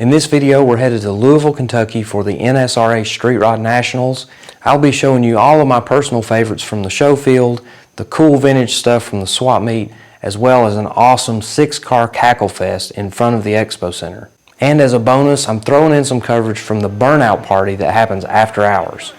In this video, we're headed to Louisville, Kentucky for the NSRA Street Rod Nationals. I'll be showing you all of my personal favorites from the show field, the cool vintage stuff from the swap meet, as well as an awesome 6-car Cacklefest in front of the Expo Center. And as a bonus, I'm throwing in some coverage from the Burnout party that happens after hours.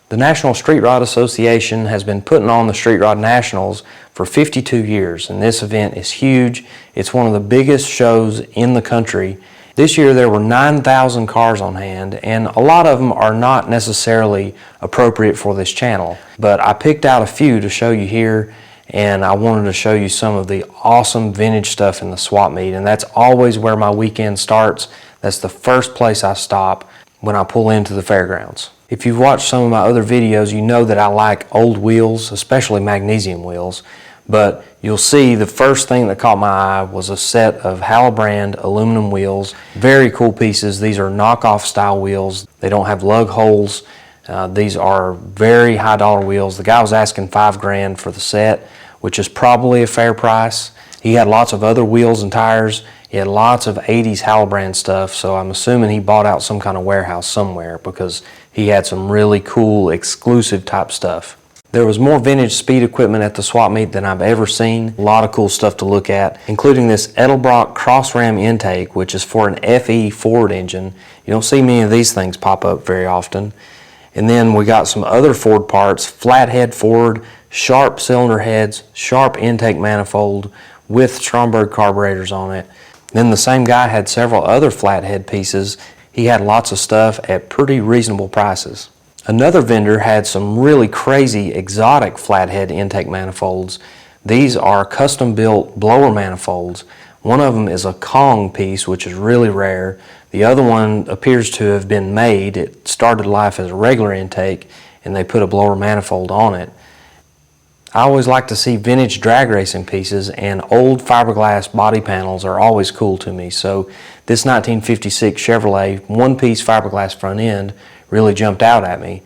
The National Street Rod Association has been putting on the Street Rod Nationals for 52 years, and this event is huge. It's one of the biggest shows in the country. This year there were 9,000 cars on hand, and a lot of them are not necessarily appropriate for this channel, but I picked out a few to show you here, and I wanted to show you some of the awesome vintage stuff in the swap meet, and that's always where my weekend starts. That's the first place I stop when I pull into the fairgrounds. If you've watched some of my other videos, you know that I like old wheels, especially magnesium wheels, but you'll see the first thing that caught my eye was a set of Halbrand aluminum wheels. Very cool pieces. These are knockoff style wheels. They don't have lug holes. These are very high dollar wheels. The guy was asking $5 grand for the set, which is probably a fair price. He had lots of other wheels and tires. He had lots of 80s Halbrand stuff, so I'm assuming he bought out some kind of warehouse somewhere because he had some really cool exclusive type stuff. There was more vintage speed equipment at the swap meet than I've ever seen. A lot of cool stuff to look at, including this Edelbrock cross ram intake, which is for an FE Ford engine. You don't see many of these things pop up very often. And then we got some other Ford parts, flathead Ford, sharp cylinder heads, sharp intake manifold with Stromberg carburetors on it. Then the same guy had several other flathead pieces. He had lots of stuff at pretty reasonable prices. Another vendor had some really crazy exotic flathead intake manifolds. These are custom built blower manifolds. One of them is a Kong piece, which is really rare. The other one appears to have been made. It started life as a regular intake and they put a blower manifold on it. I always like to see vintage drag racing pieces, and old fiberglass body panels are always cool to me. So this 1956 Chevrolet one-piece fiberglass front end really jumped out at me.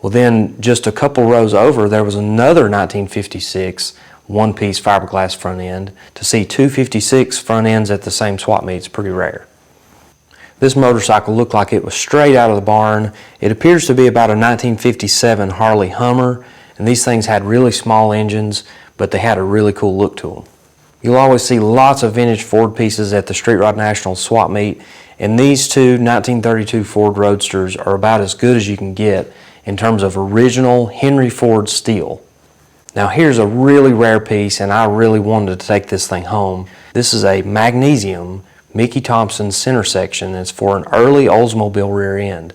Well, then just a couple rows over there was another 1956 one-piece fiberglass front end. To see two 56 front ends at the same swap meet is pretty rare. This motorcycle looked like it was straight out of the barn. It appears to be about a 1957 Harley Hummer. And these things had really small engines, but they had a really cool look to them. You'll always see lots of vintage Ford pieces at the Street Rod Nationals swap meet, and these two 1932 Ford Roadsters are about as good as you can get in terms of original Henry Ford steel. Now here's a really rare piece, and I really wanted to take this thing home. This is a magnesium Mickey Thompson center section. It's for an early Oldsmobile rear end.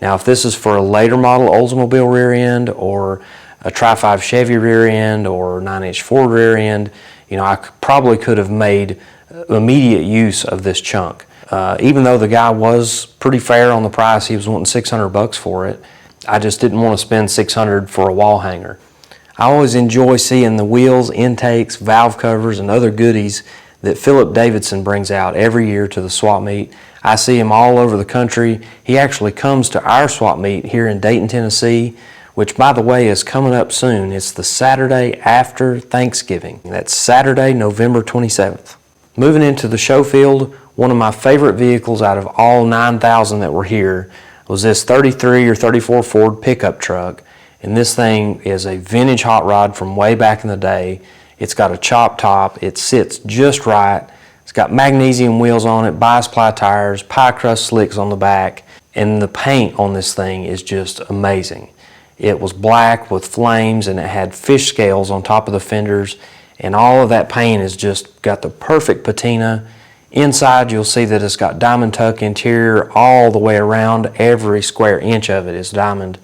Now if this is for a later model Oldsmobile rear end or a Tri-5 Chevy rear end or 9-inch Ford rear end, you know, I probably could have made immediate use of this chunk. Even though the guy was pretty fair on the price, he was wanting $600 for it, I just didn't want to spend $600 for a wall hanger. I always enjoy seeing the wheels, intakes, valve covers, and other goodies that Philip Davidson brings out every year to the swap meet. I see him all over the country. He actually comes to our swap meet here in Dayton, Tennessee, which by the way is coming up soon. It's the Saturday after Thanksgiving. That's Saturday, November 27th. Moving into the show field, one of my favorite vehicles out of all 9,000 that were here was this 33 or 34 Ford pickup truck. And this thing is a vintage hot rod from way back in the day. It's got a chop top, it sits just right. It's got magnesium wheels on it, bias-ply tires, pie crust slicks on the back, and the paint on this thing is just amazing. It was black with flames and it had fish scales on top of the fenders, and all of that paint has just got the perfect patina. Inside you'll see that it's got diamond tuck interior all the way around. Every square inch of it is diamond,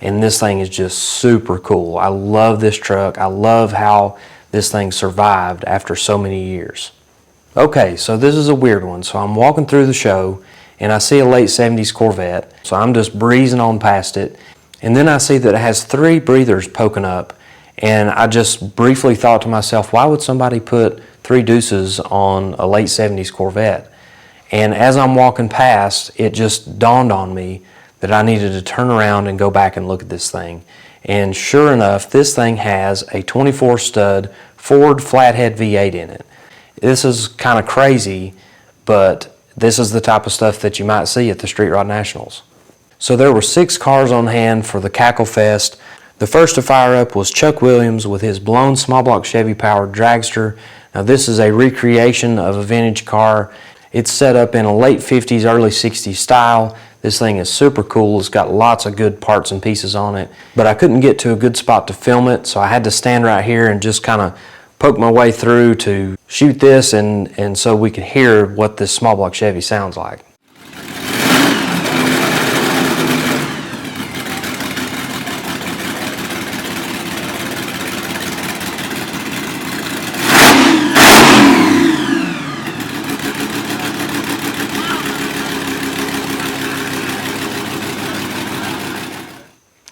and this thing is just super cool. I love this truck. I love how this thing survived after so many years. Okay, so this is a weird one. So I'm walking through the show and I see a late 70s Corvette, so I'm just breezing on past it. And then I see that it has 3 breathers poking up, and I just briefly thought to myself, why would somebody put 3 deuces on a late 70s Corvette? And as I'm walking past, it just dawned on me that I needed to turn around and go back and look at this thing. And sure enough, this thing has a 24 stud Ford flathead V8 in it. This is kind of crazy, but this is the type of stuff that you might see at the Street Rod Nationals. So there were 6 cars on hand for the Cacklefest. The first to fire up was Chuck Williams with his blown small block Chevy powered dragster. Now this is a recreation of a vintage car. It's set up in a late 50s, early 60s style. This thing is super cool. It's got lots of good parts and pieces on it. But I couldn't get to a good spot to film it, so I had to stand right here and just kind of poke my way through to shoot this and so we could hear what this small block Chevy sounds like.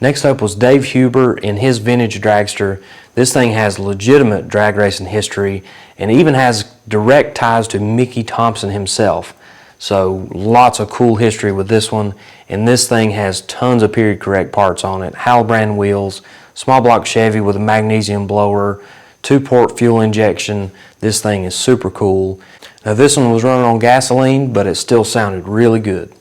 Next up was Dave Huber in his vintage dragster. This thing has legitimate drag racing history and even has direct ties to Mickey Thompson himself. So lots of cool history with this one. And this thing has tons of period correct parts on it. Halbrand wheels, small block Chevy with a magnesium blower, 2-port fuel injection. This thing is super cool. Now this one was running on gasoline, but it still sounded really good.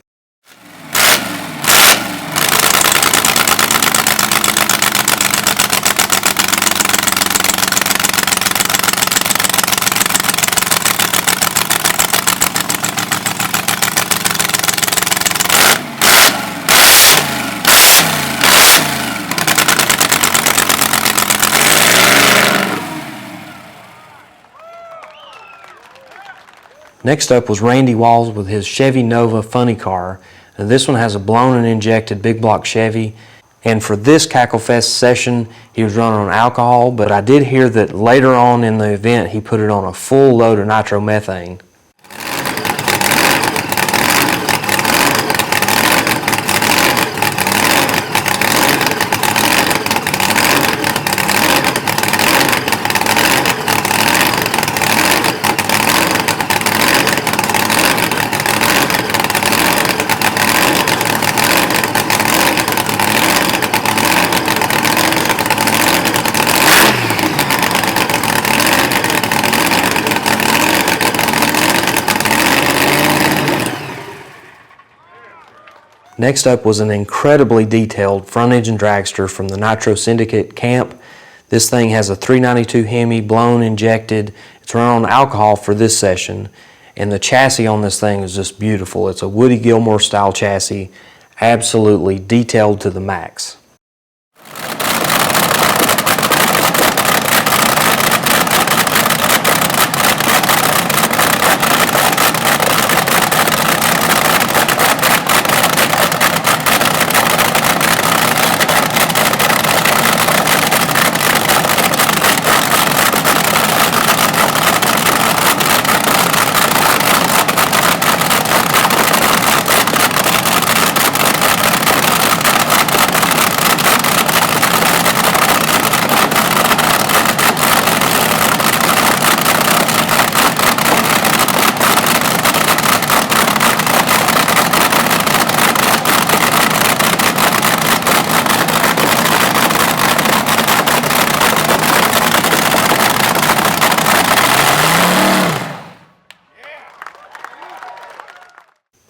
Next up was Randy Walls with his Chevy Nova funny car. And this one has a blown and injected big block Chevy. And for this Cacklefest session, he was running on alcohol, but I did hear that later on in the event, he put it on a full load of nitromethane. Next up was an incredibly detailed front engine dragster from the Nitro Syndicate camp. This thing has a 392 Hemi, blown, injected. It's run on alcohol for this session. And the chassis on this thing is just beautiful. It's a Woody Gilmore style chassis, absolutely detailed to the max.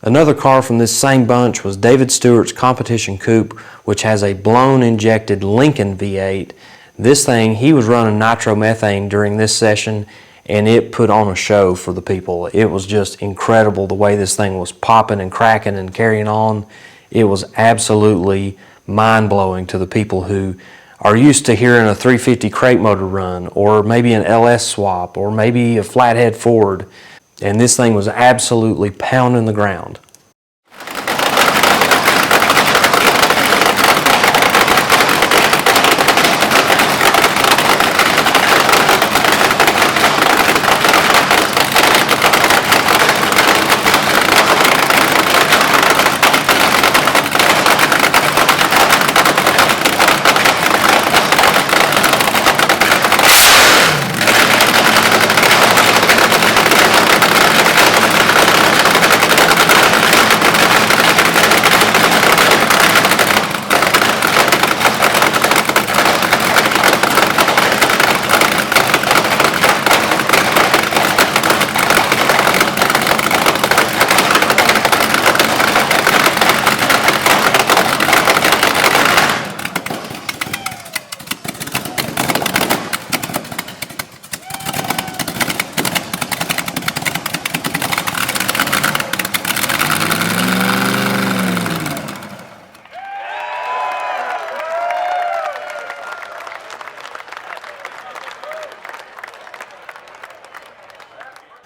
Another car from this same bunch was David Stewart's Competition Coupe, which has a blown injected Lincoln V8. This thing, he was running nitromethane during this session, and it put on a show for the people. It was just incredible the way this thing was popping and cracking and carrying on. It was absolutely mind-blowing to the people who are used to hearing a 350 crate motor run, or maybe an LS swap, or maybe a flathead Ford. And this thing was absolutely pounding the ground.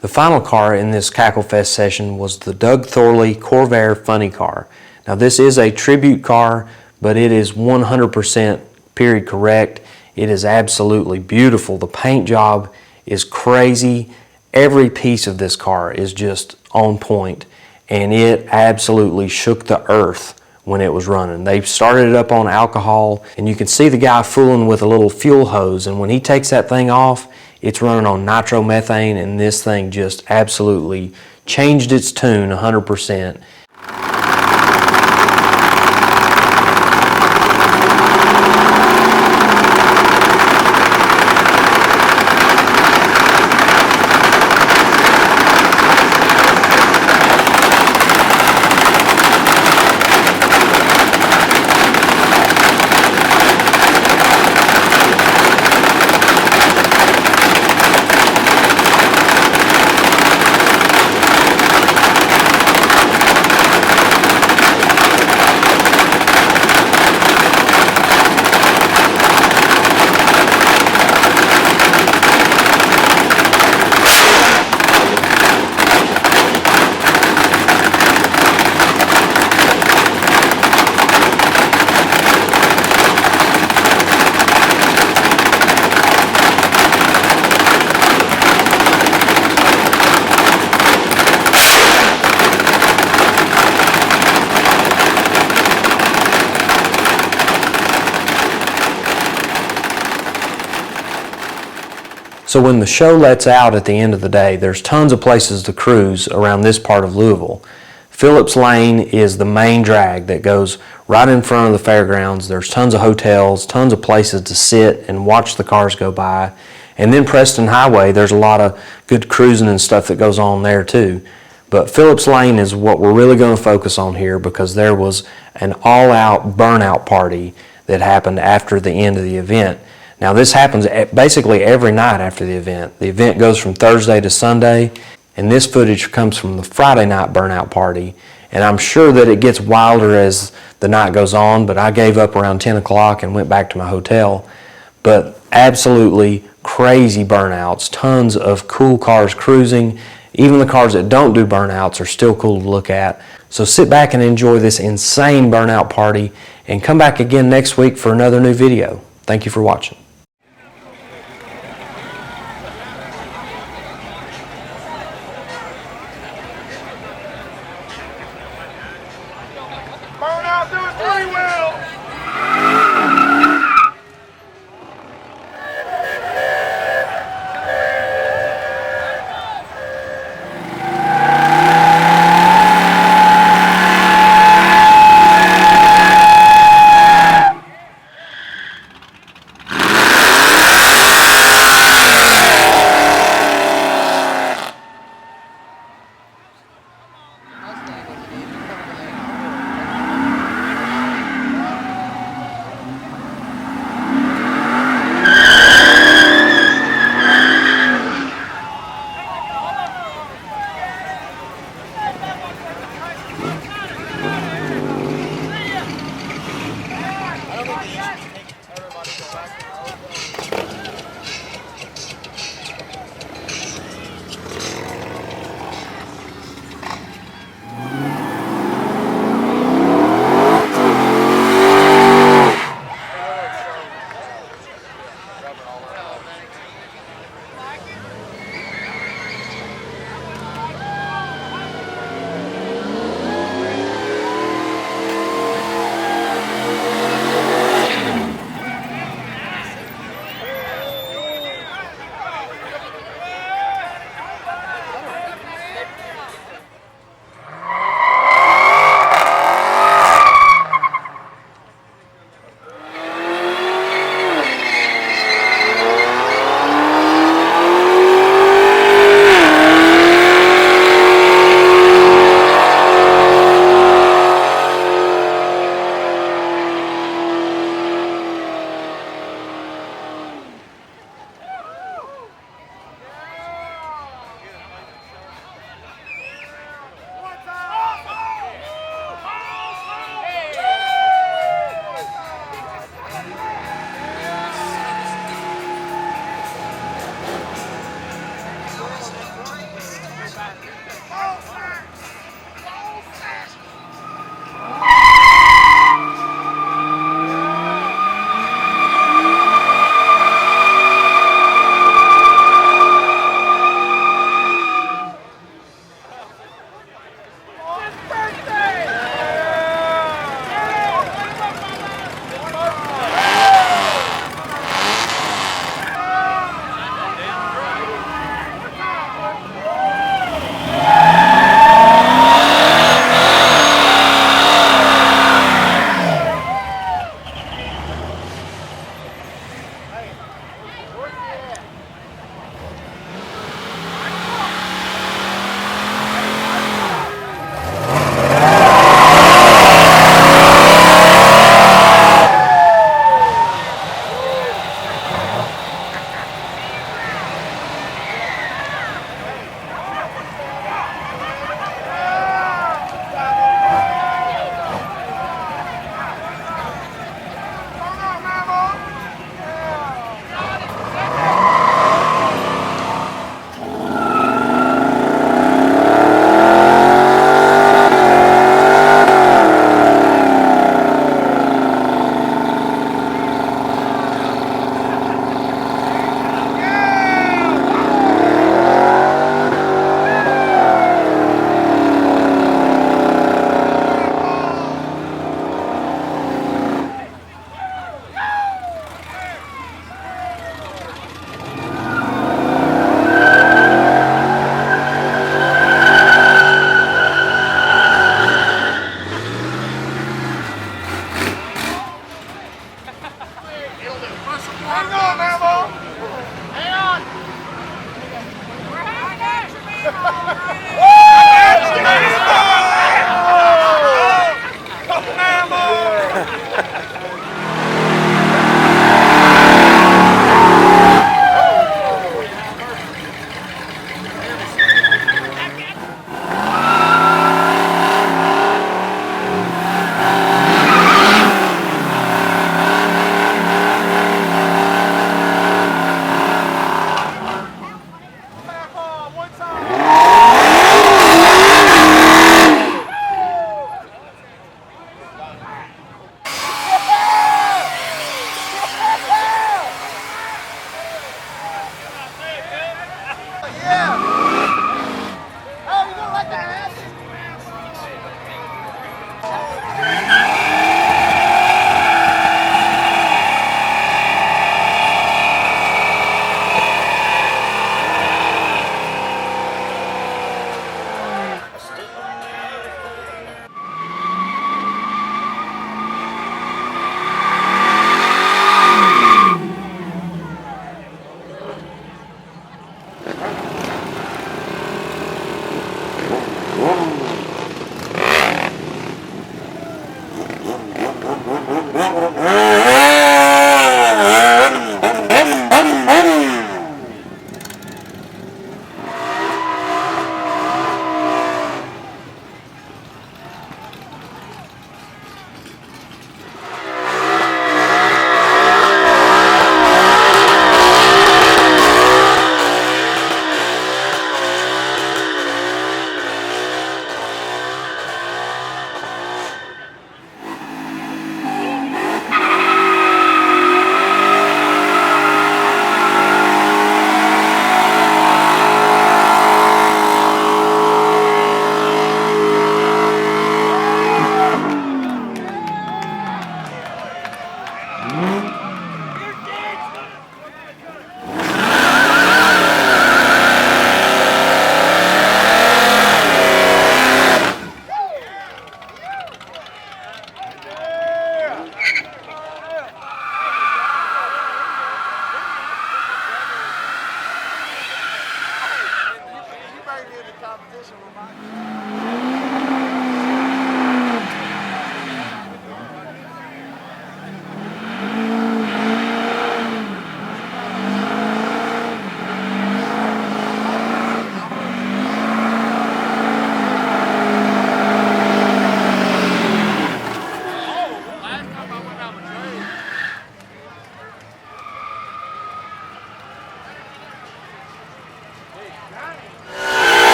The final car in this Cacklefest session was the Doug Thorley Corvair Funny Car. Now this is a tribute car, but it is 100% period correct. It is absolutely beautiful. The paint job is crazy. Every piece of this car is just on point, and it absolutely shook the earth when it was running. They started it up on alcohol, and you can see the guy fooling with a little fuel hose, and when he takes that thing off, it's running on nitromethane, and this thing just absolutely changed its tune 100%. So when the show lets out at the end of the day, there's tons of places to cruise around this part of Louisville. Phillips Lane is the main drag that goes right in front of the fairgrounds. There's tons of hotels, tons of places to sit and watch the cars go by. And then Preston Highway, there's a lot of good cruising and stuff that goes on there too. But Phillips Lane is what we're really going to focus on here, because there was an all-out burnout party that happened after the end of the event. Now this happens basically every night after the event. The event goes from Thursday to Sunday, and this footage comes from the Friday night burnout party. And I'm sure that it gets wilder as the night goes on, but I gave up around 10 o'clock and went back to my hotel. But absolutely crazy burnouts, tons of cool cars cruising. Even the cars that don't do burnouts are still cool to look at. So sit back and enjoy this insane burnout party, and come back again next week for another new video. Thank you for watching. Burnout, do it three-wheel! Hang on, Mama. Hang on. We're having action, man.